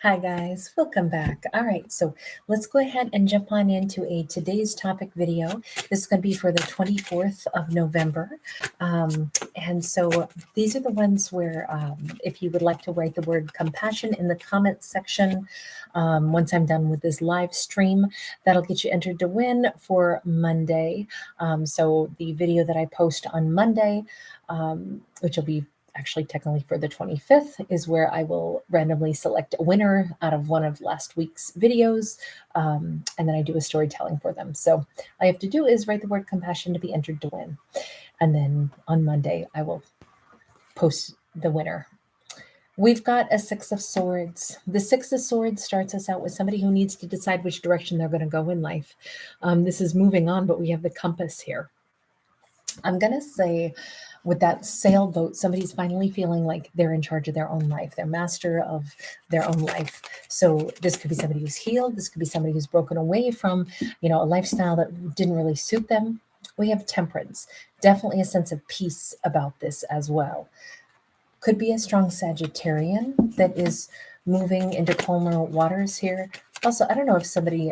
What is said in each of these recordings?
Hi guys, welcome back. All right, so let's go ahead and jump on into today's topic video. This is going to be for the 24th of November. And so these are the ones where if you would like to write the word compassion in the comments section, once I'm done with this live stream, that'll get you entered to win for Monday. So the video that I post on Monday, which will be actually technically for the 25th, is where I will randomly select a winner out of one of last week's videos, and then I do a storytelling for them. So all I have to do is write the word compassion to be entered to win, and then on Monday I will post the winner. We've got a Six of Swords. The Six of Swords starts us out with somebody who needs to decide which direction they're going to go in life. This is moving on, but we have the compass here. I'm going to say with that sailboat, somebody's finally feeling like they're in charge of their own life. They're master of their own life. So this could be somebody who's healed. This could be somebody who's broken away from, a lifestyle that didn't really suit them. We have Temperance. Definitely a sense of peace about this as well. Could be a strong Sagittarian that is moving into calmer waters here. Also, I don't know if somebody,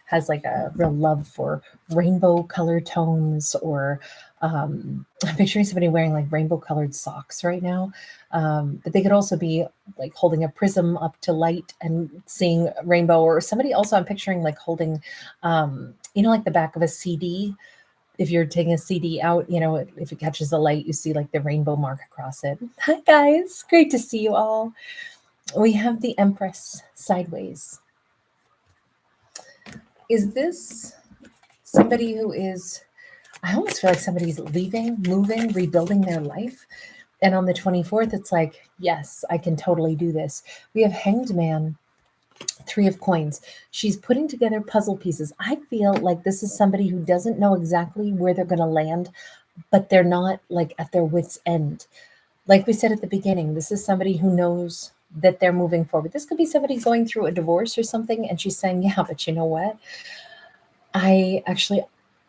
has like a real love for rainbow color tones, or I'm picturing somebody wearing like rainbow colored socks right now. But they could also be like holding a prism up to light and seeing rainbow, or somebody also I'm picturing like holding, like the back of a CD. If you're taking a CD out, if it catches the light, you see like the rainbow mark across it. Hi guys, great to see you all. We have the Empress sideways. Is this somebody who is, I almost feel like somebody's leaving, moving, rebuilding their life. And on the 24th, it's like, yes, I can totally do this. We have Hanged Man, Three of Coins. She's putting together puzzle pieces. I feel like this is somebody who doesn't know exactly where they're going to land, but they're not like at their wits' end. Like we said at the beginning, this is somebody who knows that they're moving forward. This could be somebody going through a divorce or something, and she's saying, yeah, but you know what? I actually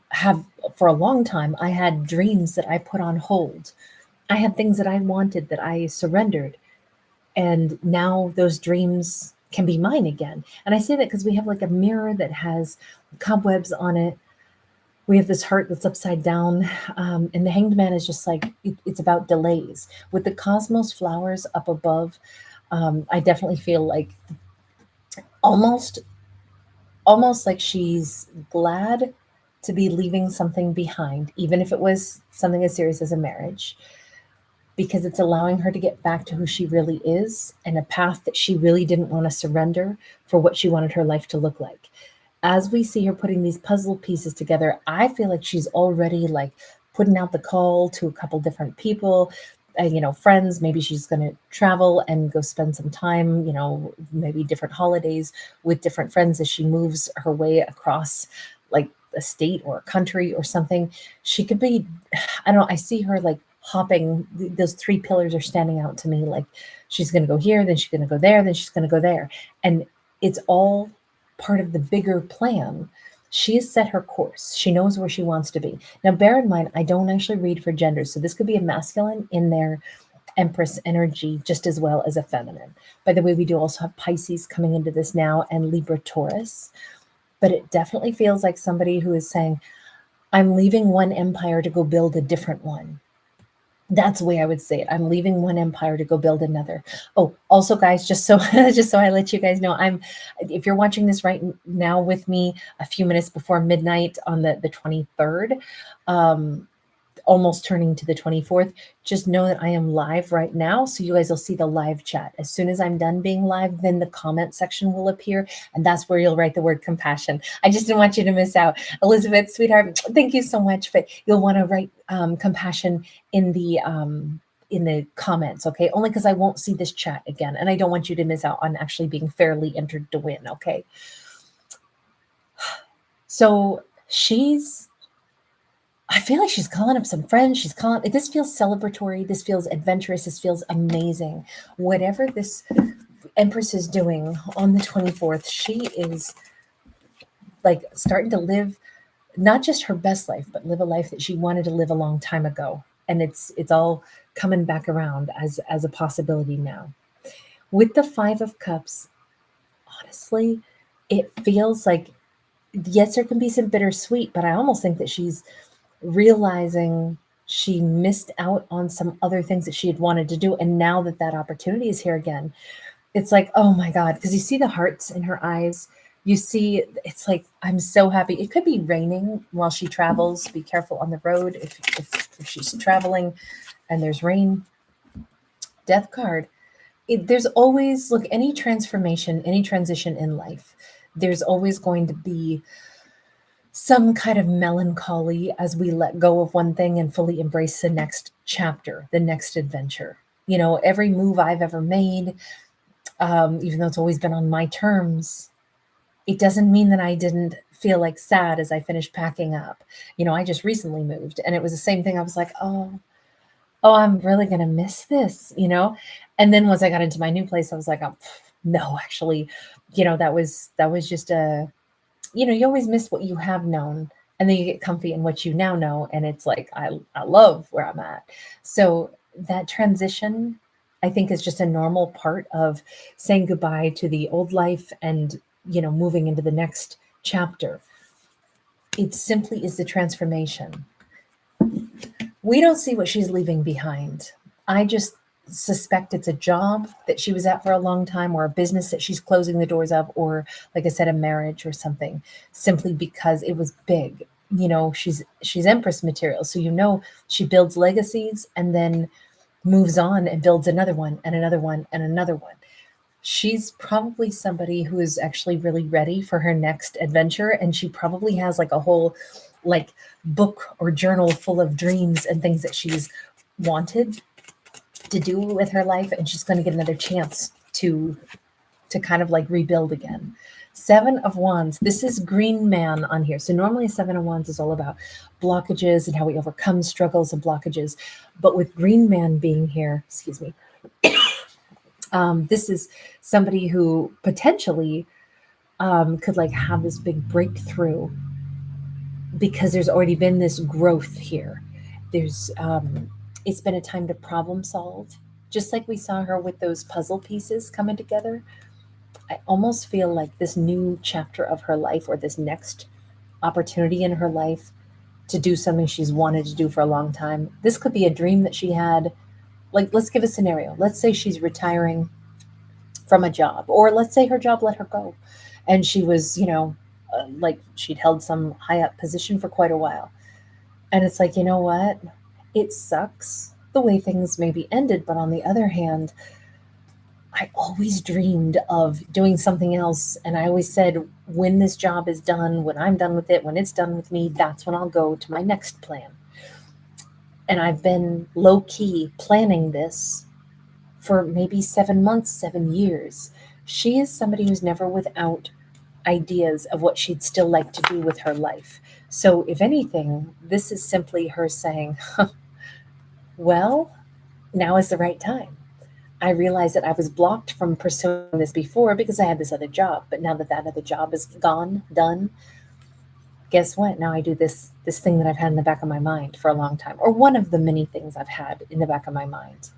have, for a long time, I had dreams that I put on hold. I had things that I wanted that I surrendered. And now those dreams can be mine again. And I say that because we have like a mirror that has cobwebs on it. We have this heart that's upside down. And the Hanged Man is just like, it's about delays. With the cosmos flowers up above, I definitely feel like almost like she's glad to be leaving something behind, even if it was something as serious as a marriage, because it's allowing her to get back to who she really is and a path that she really didn't want to surrender for what she wanted her life to look like. As we see her putting these puzzle pieces together, I feel like she's already like putting out the call to a couple different people, friends. Maybe she's going to travel and go spend some time, maybe different holidays with different friends as she moves her way across like a state or a country or something. She could be, I don't know, I see her like hopping. Those three pillars are standing out to me. Like she's going to go here, then she's going to go there, then she's going to go there. And it's all part of the bigger plan. She has set her course. She knows where she wants to be. Now, bear in mind, I don't actually read for genders. So this could be a masculine in their Empress energy just as well as a feminine. By the way, we do also have Pisces coming into this now, and Libra, Taurus. But it definitely feels like somebody who is saying, I'm leaving one empire to go build a different one. That's the way I would say it. I'm leaving one empire to go build another. Oh, also, guys, just so I let you guys know, if you're watching this right now with me a few minutes before midnight on the 23rd, almost turning to the 24th, just know that I am live right now. So you guys will see the live chat. As soon as I'm done being live, then the comment section will appear. And that's where you'll write the word compassion. I just didn't want you to miss out. Elizabeth, sweetheart, thank you so much. But you'll want to write compassion in the comments, okay? Only because I won't see this chat again. And I don't want you to miss out on actually being fairly entered to win, okay? So I feel like she's calling up some friends. This feels celebratory. This feels adventurous. This feels amazing. Whatever this Empress is doing on the 24th, she is like starting to live not just her best life, but live a life that she wanted to live a long time ago. And it's all coming back around as a possibility now. With the Five of Cups, honestly, it feels like, yes, there can be some bittersweet, but I almost think that she's realizing she missed out on some other things that she had wanted to do. And now that that opportunity is here again, it's like, oh my God, because you see the hearts in her eyes. You see, it's like, I'm so happy. It could be raining while she travels. Be careful on the road if she's traveling and there's rain. Death card. There's always, look, any transformation, any transition in life, there's always going to be some kind of melancholy as we let go of one thing and fully embrace the next chapter, the next adventure. You know, every move I've ever made, even though it's always been on my terms, it doesn't mean that I didn't feel like sad as I finished packing up. You know, I just recently moved and it was the same thing. I was like, oh, I'm really going to miss this, you know? And then once I got into my new place, I was like, oh, no, actually, you know, that was just you know, you always miss what you have known and then you get comfy in what you now know. And it's like, I love where I'm at. So that transition, I think, is just a normal part of saying goodbye to the old life and, you know, moving into the next chapter. It simply is the transformation. We don't see what she's leaving behind. I just suspect it's a job that she was at for a long time, or a business that she's closing the doors of, or, like I said, a marriage or something, simply because it was big. You know, she's Empress material. So, you know, she builds legacies and then moves on and builds another one and another one and another one. She's probably somebody who is actually really ready for her next adventure. And she probably has like a whole like book or journal full of dreams and things that she's wanted to do with her life. And she's going to get another chance to kind of like rebuild again. Seven of Wands. This is Green Man on here. So normally Seven of Wands is all about blockages and how we overcome struggles and blockages. But with Green Man being here, excuse me, this is somebody who potentially could like have this big breakthrough because there's already been this growth here. There's it's been a time to problem solve, just like we saw her with those puzzle pieces coming together. I almost feel like this new chapter of her life, or this next opportunity in her life to do something she's wanted to do for a long time. This could be a dream that she had. Like, let's give a scenario. Let's say she's retiring from a job, or let's say her job let her go and she was, you know, like she'd held some high up position for quite a while. And it's like, you know what? It sucks the way things maybe ended. But on the other hand, I always dreamed of doing something else. And I always said, when this job is done, when I'm done with it, when it's done with me, that's when I'll go to my next plan. And I've been low key planning this for maybe 7 months, 7 years. She is somebody who's never without ideas of what she'd still like to do with her life. So, if anything, this is simply her saying, well, now is the right time. I realized that I was blocked from pursuing this before because I had this other job. But now that that other job is gone, done, guess what? Now I do this thing that I've had in the back of my mind for a long time, or one of the many things I've had in the back of my mind.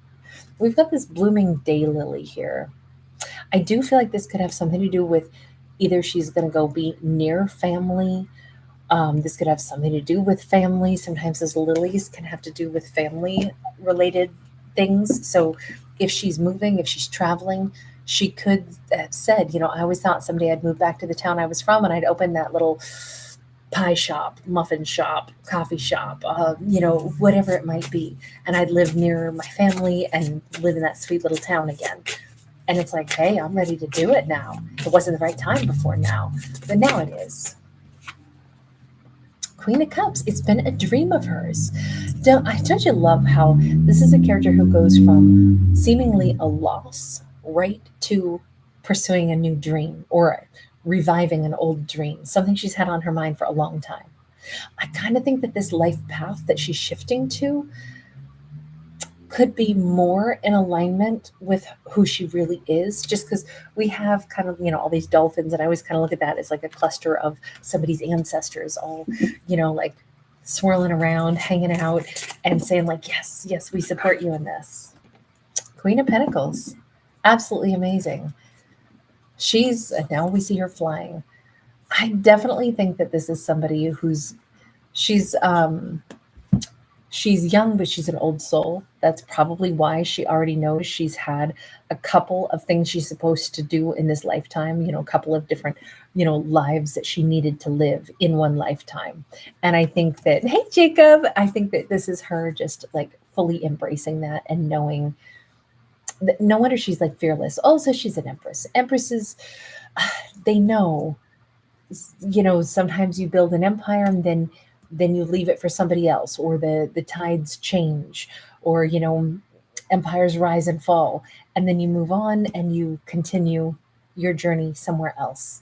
We've got this blooming daylily here. I do feel like this could have something to do with either she's going to go be near family. This could have something to do with family. Sometimes those lilies can have to do with family related things. So if she's moving, if she's traveling, she could have said, you know, I always thought someday I'd move back to the town I was from and I'd open that little pie shop, muffin shop, coffee shop, you know, whatever it might be. And I'd live near my family and live in that sweet little town again. And it's like, hey, I'm ready to do it now. It wasn't the right time before now, but now it is. Queen of Cups. It's been a dream of hers. Don't you love how this is a character who goes from seemingly a loss right to pursuing a new dream, or reviving an old dream, something she's had on her mind for a long time. I kind of think that this life path that she's shifting to could be more in alignment with who she really is, just because we have kind of, you know, all these dolphins, and I always kind of look at that as like a cluster of somebody's ancestors, all, you know, like swirling around, hanging out and saying like, yes, we support you in this. Queen of Pentacles. Absolutely amazing. Now we see her flying. I definitely think that this is somebody she's she's young, but she's an old soul. That's probably why she already knows she's had a couple of things she's supposed to do in this lifetime, a couple of different, lives that she needed to live in one lifetime. And I think that, hey, Jacob, I think that this is her just like fully embracing that and knowing that no wonder she's like fearless. Also, she's an empress. Empresses, they know, sometimes you build an empire and then you leave it for somebody else, or the tides change, or empires rise and fall, and then you move on and you continue your journey somewhere else.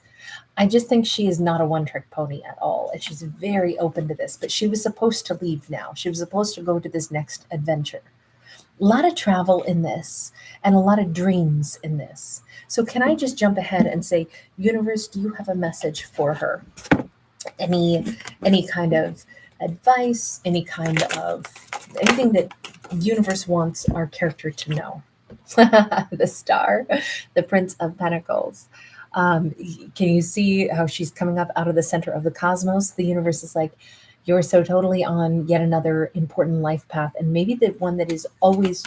I just think she is not a one trick pony at all, and she's very open to this. But she was supposed to leave now. She was supposed to go to this next adventure. A lot of travel in this and a lot of dreams in this. So can I just jump ahead and say, universe, do you have a message for her? Any kind of advice, anything that universe wants our character to know? The star, the Prince of Pentacles. Can you see how she's coming up out of the center of the cosmos? The universe is like, you're so totally on yet another important life path, and maybe the one that is always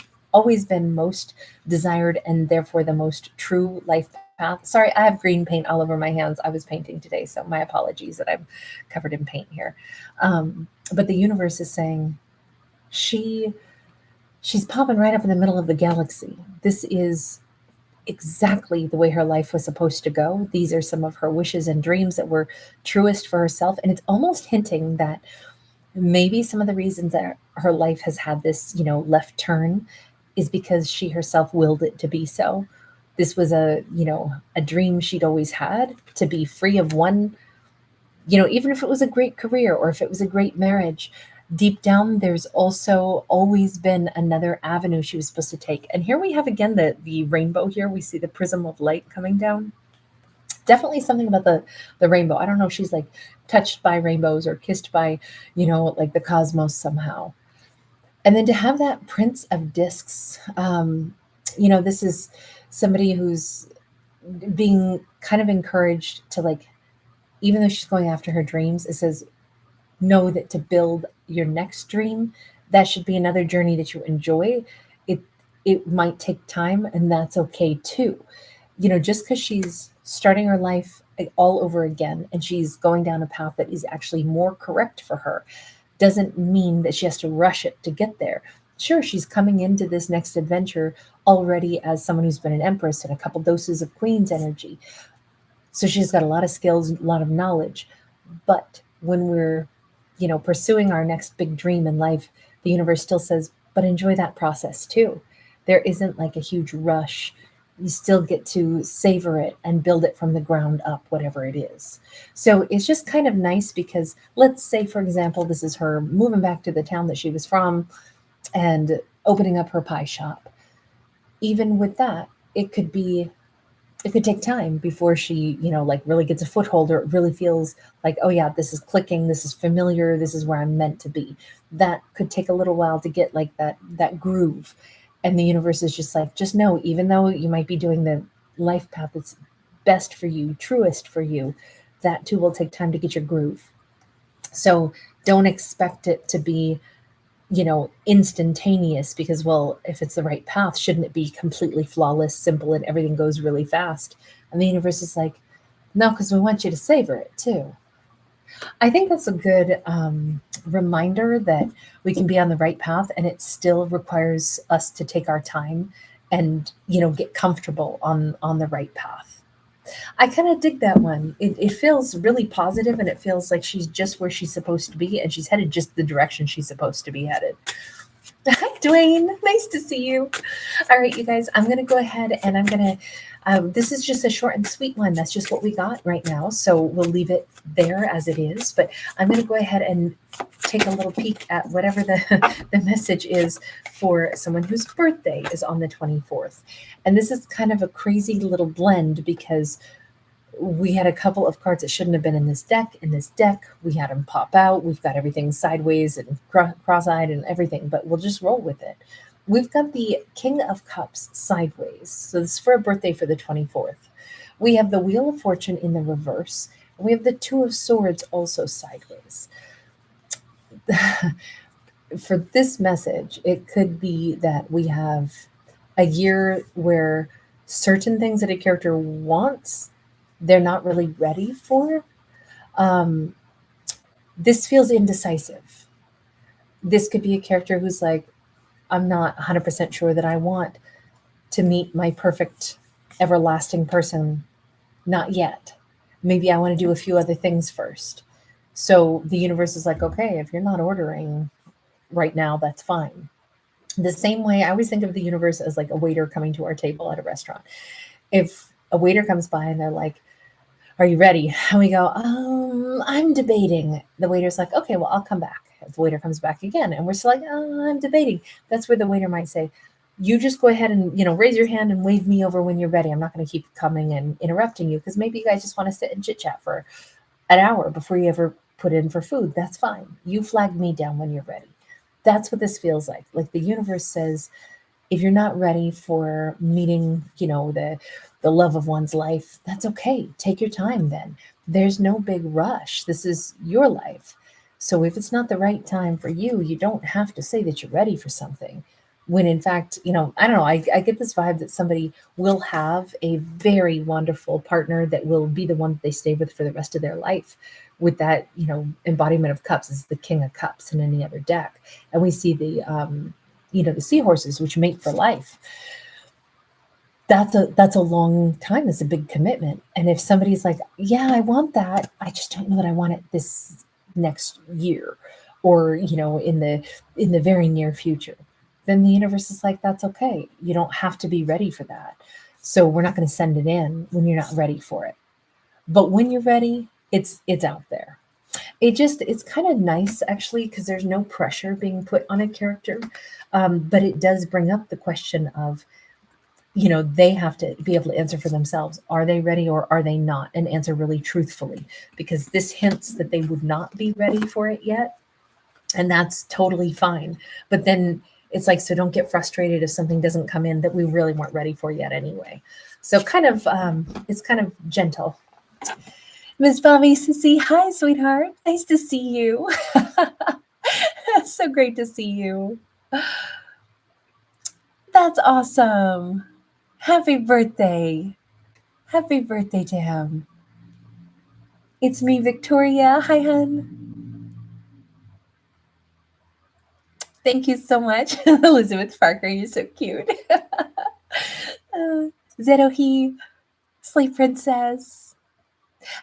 been most desired and therefore the most true life path. Sorry, I have green paint all over my hands. I was painting today, so my apologies that I'm covered in paint here. But the universe is saying she's popping right up in the middle of the galaxy. This is exactly the way her life was supposed to go. These are some of her wishes and dreams that were truest for herself. And it's almost hinting that maybe some of the reasons that her life has had this, left turn is because she herself willed it to be so. This was a dream she'd always had, to be free of one, even if it was a great career or if it was a great marriage. Deep down, there's also always been another avenue she was supposed to take. And here we have again the rainbow here. We see the prism of light coming down. Definitely something about the rainbow. I don't know if she's like touched by rainbows or kissed by, like the cosmos somehow. And then to have that Prince of Discs, this is somebody who's being kind of encouraged to, like, even though she's going after her dreams, it says, know that to build your next dream, that should be another journey that you enjoy. It might take time, and that's okay too. Just because she's starting her life all over again and she's going down a path that is actually more correct for her, doesn't mean that she has to rush it to get there. Sure, she's coming into this next adventure already as someone who's been an empress and a couple doses of queen's energy. So she's got a lot of skills, a lot of knowledge. But when we're pursuing our next big dream in life, the universe still says, but enjoy that process too. There isn't like a huge rush. You still get to savor it and build it from the ground up, whatever it is. So it's just kind of nice because let's say, for example, this is her moving back to the town that she was from and opening up her pie shop. Even with that, it could take time before she, like really gets a foothold, or it really feels like, oh yeah, this is clicking, this is familiar, this is where I'm meant to be. That could take a little while to get like that groove. And the universe is just like, just know, even though you might be doing the life path that's best for you, truest for you, that too will take time to get your groove. So don't expect it to be, instantaneous, because, well, if it's the right path, shouldn't it be completely flawless, simple, and everything goes really fast? And the universe is like, no, because we want you to savor it too. I think that's a good reminder that we can be on the right path and it still requires us to take our time and, get comfortable on the right path. I kind of dig that one. It feels really positive, and it feels like she's just where she's supposed to be, and she's headed just the direction she's supposed to be headed. Hi, Dwayne. Nice to see you. All right, you guys, I'm going to go ahead and I'm going to, this is just a short and sweet one. That's just what we got right now. So we'll leave it there as it is. But I'm going to go ahead and take a little peek at whatever the message is for someone whose birthday is on the 24th. And this is kind of a crazy little blend because we had a couple of cards that shouldn't have been in this deck. In this deck, we had them pop out. We've got everything sideways and cross-eyed and everything, but we'll just roll with it. we've got the King of Cups sideways. So this is for a birthday for the 24th. We have the Wheel of Fortune in the reverse. And we have the Two of Swords also sideways. For this message, it could be that we have a year where certain things that a character wants, they're not really ready for. Um, this feels indecisive. This could be a character who's like, I'm not 100% sure that I want to meet my perfect everlasting person. Not yet. Maybe I want to do a few other things first. So the universe is like, okay, if you're not ordering right now, that's fine. The same way I always think of the universe as like a waiter coming to our table at a restaurant. If a waiter comes by and they're like, are you ready? And we go, I'm debating. The waiter's like, okay, well, I'll come back. If the waiter comes back again and we're still like, oh, I'm debating. That's where the waiter might say, you just go ahead and, raise your hand and wave me over when you're ready. I'm not going to keep coming and interrupting you because maybe you guys just want to sit and chit chat for an hour before you ever put in for food. That's fine. You flag me down when you're ready. That's what this feels like. Like the universe says, if you're not ready for meeting, the love of one's life, that's okay. Take your time then. There's no big rush. This is your life. So if it's not the right time for you, you don't have to say that you're ready for something. When in fact, I don't know, I get this vibe that somebody will have a very wonderful partner that will be the one that they stay with for the rest of their life. With that, embodiment of cups is the King of Cups in any other deck. And we see the seahorses, which mate for life. That's a long time. That's a big commitment. And if somebody's like, yeah, I want that, I just don't know that I want it this next year, or in the very near future, then the universe is like, that's okay. You don't have to be ready for that. So we're not going to send it in when you're not ready for it. But when you're ready, it's out there. It's kind of nice actually, because there's no pressure being put on a character. But it does bring up the question of, they have to be able to answer for themselves. Are they ready or are they not? And answer really truthfully, because this hints that they would not be ready for it yet. And that's totally fine. But then it's like, so don't get frustrated if something doesn't come in that we really weren't ready for yet anyway. So it's kind of gentle. Miss Bobby Sissy, hi, sweetheart. Nice to see you. So great to see you. That's awesome. Happy birthday. Happy birthday to him. It's me, Victoria. Hi, hun. Thank you so much. Elizabeth Parker, you're so cute. Zedohi, Sleep Princess.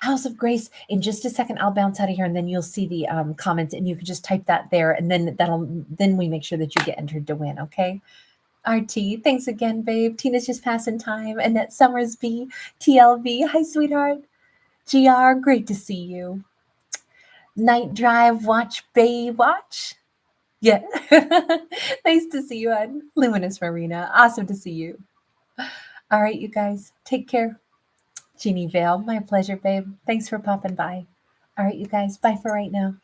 House of Grace. In just a second, I'll bounce out of here, and then you'll see the comments, and you can just type that there, and then we make sure that you get entered to win. Okay. RT, thanks again, babe. Tina's just passing time. Annette Summersby, TLV, hi, sweetheart. GR, great to see you. Night Drive, watch, babe, watch. Yeah. Nice to see you, on Luminous Marina. Awesome to see you. All right, you guys, take care. Jeannie Vale, my pleasure, babe. Thanks for popping by. All right, you guys, bye for right now.